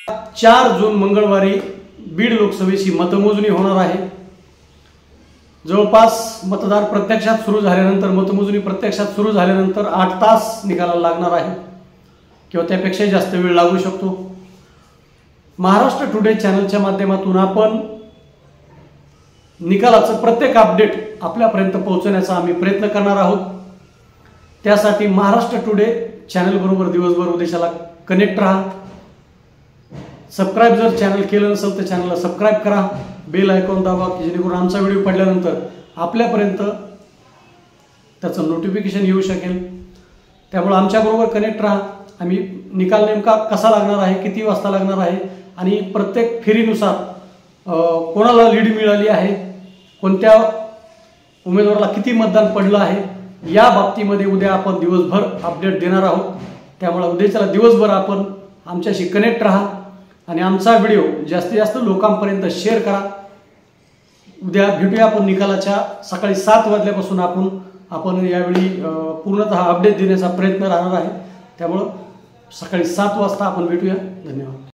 4 जून मंगळवारी बीड लोकसभेची मतमोजणी होणार आहे। जवळपास मतदार प्रत्यक्षात सुरू झाल्यानंतर मतमोजणी प्रत्यक्षात सुरू झाल्यानंतर 8 तास निकालाला लागणार आहे किंवा त्यापेक्षा जास्त वेळ लागू शकतो। महाराष्ट्र टुडे चॅनलच्या माध्यमातून आपण निकालाचं प्रत्येक अपडेट आपल्यापर्यंत पोहोचवण्याचा आम्ही प्रयत्न करणार आहोत। त्यासाठी महाराष्ट्र टुडे चॅनल बरोबर दिवसभर उद्देशाला कनेक्ट राहा। सबस्क्राइब जर चॅनल केलं नसेल तर चॅनलला सबस्क्राइब करा, बेल आयकॉन दाबा की जेणेकरून आमचा व्हिडिओ पडल्यानंतर आपल्यापर्यंत त्याचं नोटिफिकेशन येऊ शकेल। त्यामुळे आमच्याबरोबर कनेक्ट राहा। आम्ही निकाल नेमका कसा लागणार आहे, किती वाजता लागणार आहे आणि प्रत्येक फेरीनुसार कोणाला लीड मिळाली आहे, कोणत्या उमेदवाराला किती मतदान पडलं आहे या बाबतीमध्ये उद्या आपण दिवसभर अपडेट देणार आहोत। त्यामुळे उद्याच्याला दिवसभर आपण आमच्याशी कनेक्ट राहा आणि आमचा व्हिडिओ जास्तीत जास्त लोकांपर्यंत शेअर करा। उद्या भेटूया आपण निकालाच्या सकाळी 7 वाजल्यापासून आपण यावेळी पूर्णतः अपडेट देण्याचा प्रयत्न राहणार आहे। त्यामुळे सकाळी 7 वाजता आपण भेटूया। धन्यवाद।